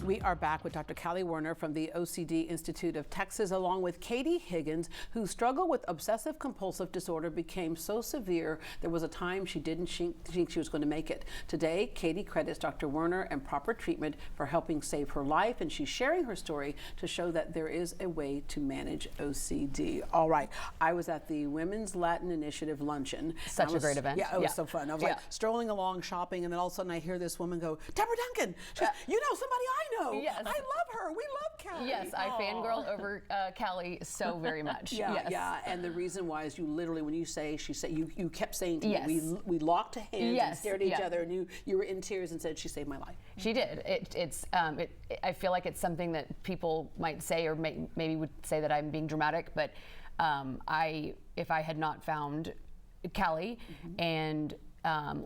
We are back with Dr. Callie Werner from the OCD Institute of Texas, along with Katherine Higgins, whose struggle with obsessive compulsive disorder became so severe there was a time she didn't think she was going to make it. Today, Katie credits Dr. Werner and proper treatment for helping save her life, and she's sharing her story to show that there is a way to manage OCD. All right, I was at the Women's Latin Initiative luncheon. Such a great event. Yeah, it was so fun. I was like strolling along shopping, and then all of a sudden I hear this woman go, "Deborah Duncan, you know somebody I know. Yes. I love her. We love Callie." Yes, I fangirl over Callie so very much. Yeah. And the reason why is you literally, when you say, she said, you kept saying to Yes. me, we locked hands and stared at each Yeah. other, and you were in tears and said, "She saved my life." She did. I feel like it's something that people might say, or maybe would say that I'm being dramatic, but if I had not found Callie and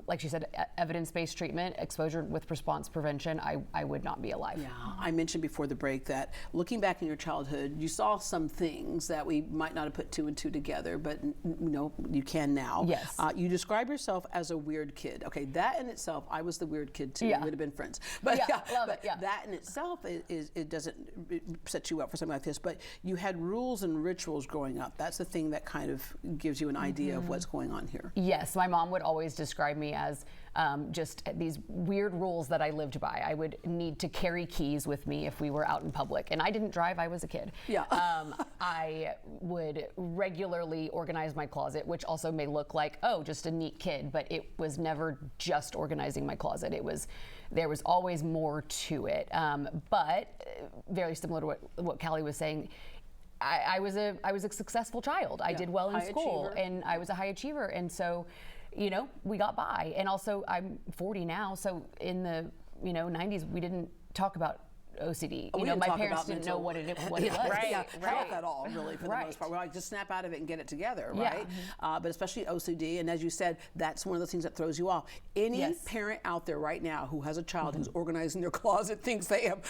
like she said, evidence-based treatment, exposure with response prevention, I would not be alive. Yeah, I mentioned before the break that looking back in your childhood, you saw some things that we might not have put two and two together, but you can now. Yes. You describe yourself as a weird kid. Okay, that in itself, I was the weird kid too. Yeah. We would have been friends. But love it. That in itself it doesn't set you up for something like this. But you had rules and rituals growing up. That's the thing that kind of gives you an idea of what's going on here. Yes, my mom would always describe me as just these weird rules that I lived by. I would need to carry keys with me if we were out in public, and I didn't drive. I was a kid. Yeah. I would regularly organize my closet, which also may look like, oh, just a neat kid, but it was never just organizing my closet. There was always more to it. But very similar to what Callie was saying, I was a successful child. I did well in school, and I was a high achiever, and so, we got by. And also, I'm 40 now, so in the 90s, we didn't talk about OCD. My parents didn't know what it was. Right. Health at all, really, for the most part. We're like, just snap out of it and get it together, right? But especially OCD, and as you said, that's one of those things that throws you off. Any parent out there right now who has a child who's organizing their closet thinks they have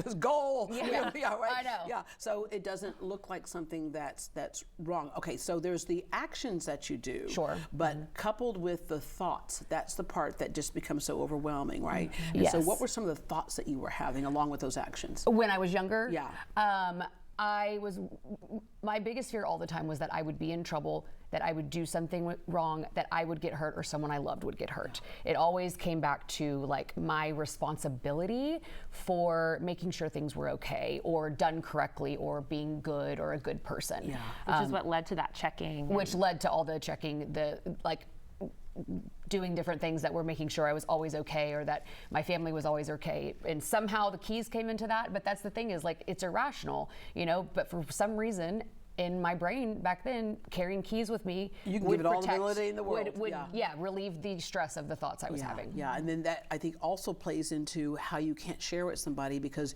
this goal. Yeah. Right? I know. Yeah. So it doesn't look like something that's wrong. Okay, so there's the actions that you do. Sure. But coupled with the thoughts, that's the part that just becomes so overwhelming, right? And Yes. so what were some of the thoughts that you were having along with those actions? When I was younger, my biggest fear all the time was that I would be in trouble, that I would do something wrong, that I would get hurt, or someone I loved would get hurt. It always came back to like my responsibility for making sure things were okay, or done correctly, or being good, or a good person. Yeah. Which is what led to that checking. Which led to all the checking, doing different things that were making sure I was always okay, or that my family was always okay. And somehow the keys came into that, but that's the thing, is like, it's irrational, but for some reason in my brain back then, carrying keys with me you can would give it all the ability in the world. would relieve the stress of the thoughts I was having. Yeah, and then that I think also plays into how you can't share with somebody, because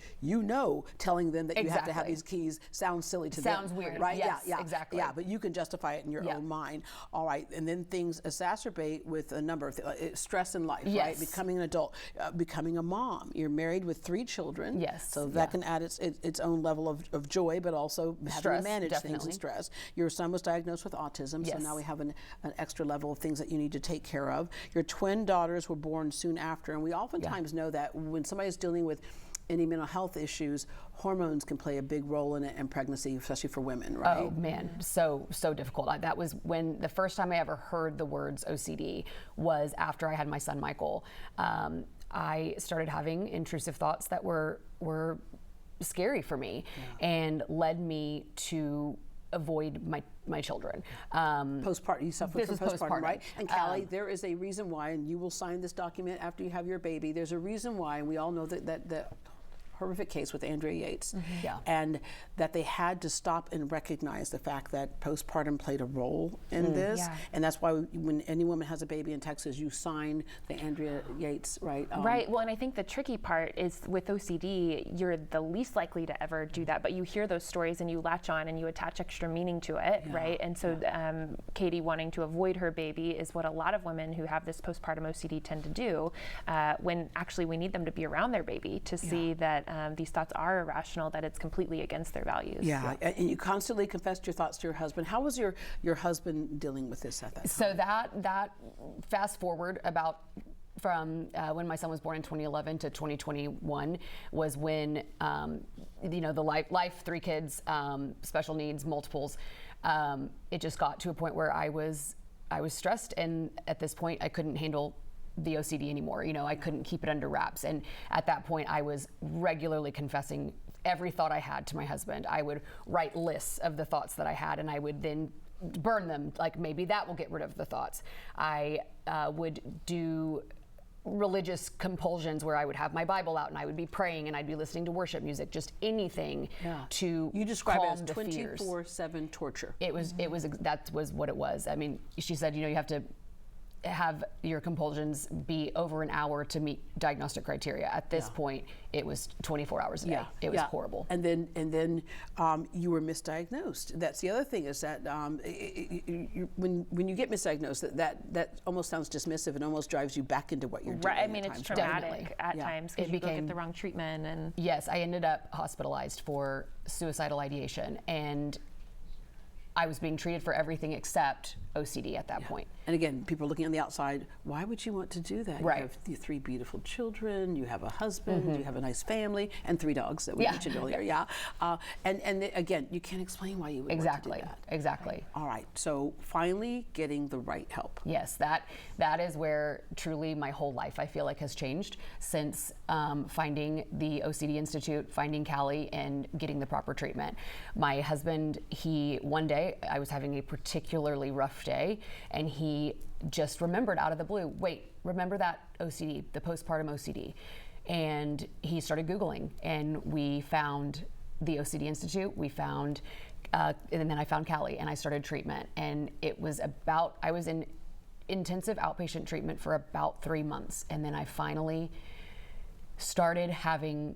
telling them that you have to have these keys sounds silly to them. Sounds weird, right? Yes, yeah, exactly. Yeah, but you can justify it in your own mind. All right, and then things exacerbate with a number of things, stress in life, right? Becoming an adult, becoming a mom. You're married with 3 children. Yes. So that can add its own level of joy, but also having to manage things and stress. Your son was diagnosed with autism, so now we have an extra level of things that you need to take care of. Your twin daughters were born soon after, and we oftentimes know that when somebody's dealing with any mental health issues, hormones can play a big role in it in pregnancy, especially for women, right? Oh man, so difficult. That was when the first time I ever heard the words OCD was after I had my son Michael. I started having intrusive thoughts that were scary for me and led me to avoid my children. Postpartum, you suffered from postpartum, right? And Callie, there is a reason why, and you will sign this document after you have your baby. There's a reason why, and we all know that horrific case with Andrea Yates, and that they had to stop and recognize the fact that postpartum played a role in this, and that's why when any woman has a baby in Texas, you sign the Andrea Yates, right? Right. Well, and I think the tricky part is with OCD, you're the least likely to ever do that, but you hear those stories and you latch on and you attach extra meaning to it, right? And so Katie wanting to avoid her baby is what a lot of women who have this postpartum OCD tend to do, when actually we need them to be around their baby to see that these thoughts are irrational, that it's completely against their values. Yeah, and you constantly confessed your thoughts to your husband. How was your husband dealing with this at that time? So that fast forward about from when my son was born in 2011 to 2021 was when, the life, 3 kids, special needs, multiples. It just got to a point where I was stressed, and at this point I couldn't handle the OCD anymore. I couldn't keep it under wraps. And at that point I was regularly confessing every thought I had to my husband. I would write lists of the thoughts that I had, and I would then burn them, like maybe that will get rid of the thoughts. I would do religious compulsions where I would have my Bible out and I would be praying and I'd be listening to worship music, just anything to You describe calm it as the fears. 24/7 torture. That was what it was. I mean, she said, you have to have your compulsions be over an hour to meet diagnostic criteria. At this point, it was 24 hours a day. It was horrible. And then you were misdiagnosed. That's the other thing, is that when you get misdiagnosed, that almost sounds dismissive and almost drives you back into what you're doing. Right. I mean, it's traumatic at times because you became, get the wrong treatment. And yes, I ended up hospitalized for suicidal ideation, and I was being treated for everything except OCD at that point. And again, people are looking on the outside, why would you want to do that? Right. You have your 3 beautiful children, you have a husband, you have a nice family, and 3 dogs that we mentioned earlier, and again, you can't explain why you would want to do that. Exactly. All right, so finally getting the right help. Yes, that is where truly my whole life, I feel like, has changed since finding the OCD Institute, finding Callie, and getting the proper treatment. My husband, one day, I was having a particularly rough day, and he just remembered out of the blue, wait, remember that OCD, the postpartum OCD. And he started Googling, and we found the OCD Institute, and then I found Callie, and I started treatment. And I was in intensive outpatient treatment for about 3 months, and then I finally started having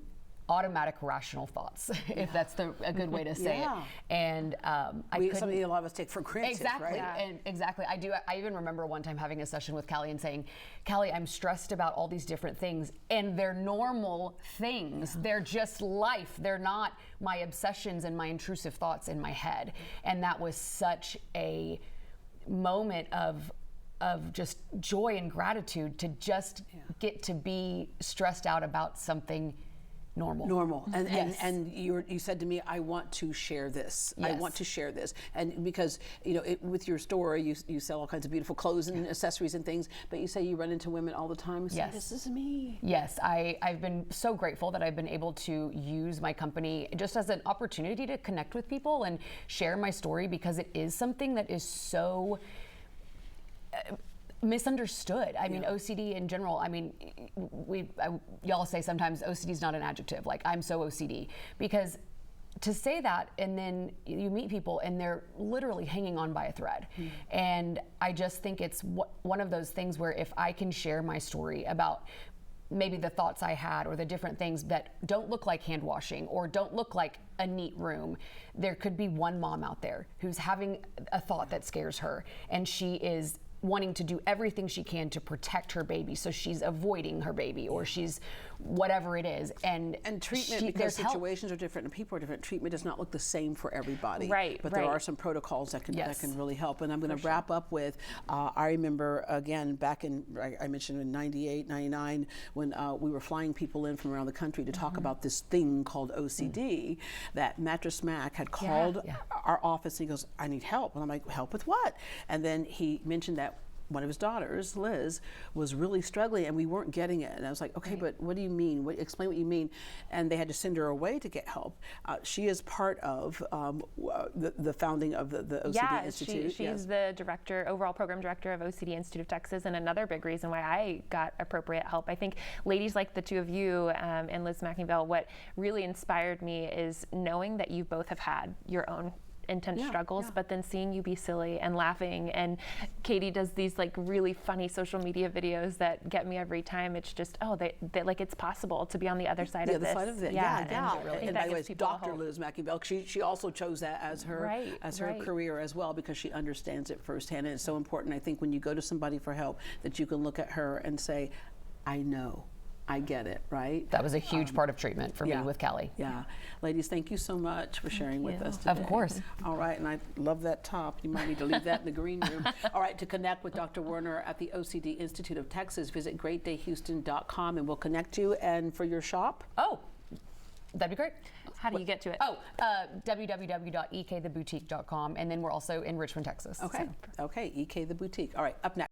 automatic rational thoughts, if that's a good way to say it. And something a lot of us take for granted, exactly, right? And exactly. I even remember one time having a session with Callie and saying, Callie, I'm stressed about all these different things, and they're normal things. They're just life. They're not my obsessions and my intrusive thoughts in my head. And that was such a moment of just joy and gratitude to just get to be stressed out about something normal. And you said to me, I want to share this. Yes. I want to share this. And because with your store, you sell all kinds of beautiful clothes and accessories and things, but you say you run into women all the time and say, this is me. Yes, I've been so grateful that I've been able to use my company just as an opportunity to connect with people and share my story, because it is something that is so misunderstood. I mean, OCD in general, I mean, y'all say sometimes OCD is not an adjective, like I'm so OCD, because to say that and then you meet people and they're literally hanging on by a thread. And I just think it's one of those things where if I can share my story about maybe the thoughts I had or the different things that don't look like hand washing or don't look like a neat room, there could be one mom out there who's having a thought that scares her, and she is wanting to do everything she can to protect her baby, so she's avoiding her baby, or she's whatever it is. And treatment, because situations are different and people are different, treatment does not look the same for everybody. But there are some protocols that can really help. And I'm going to wrap up with, I remember again back in, I mentioned in 98, 99, when we were flying people in from around the country to talk about this thing called OCD, that Mattress Mac had called our office and he goes, I need help. And I'm like, help with what? And then he mentioned that one of his daughters, Liz, was really struggling and we weren't getting it. And I was like, okay, but what do you mean? Explain what you mean. And they had to send her away to get help. She is part of the founding of the OCD Institute. She's the overall program director of OCD Institute of Texas, and another big reason why I got appropriate help. I think ladies like the two of you and Liz McIngvale, what really inspired me is knowing that you both have had your own intense struggles, but then seeing you be silly and laughing. And Katie does these like really funny social media videos that get me every time. It's just, they like, it's possible to be on the other side of this. The other side of it. And by the way, Dr. Liz McIngvale, she also chose that as her career as well, because she understands it firsthand. And it's so important, I think, when you go to somebody for help, that you can look at her and say, I know I get it, right? That was a huge part of treatment for me with Callie. Yeah. Ladies, thank you so much for sharing with us today. Of course. All right, and I love that top. You might need to leave that in the green room. All right, to connect with Dr. Werner at the OCD Institute of Texas, visit greatdayhouston.com and we'll connect you. And for your shop? Oh, that'd be great. How do you get to it? Oh, www.ektheboutique.com, and then we're also in Richmond, Texas. Okay, okay, EK the Boutique. All right, up next.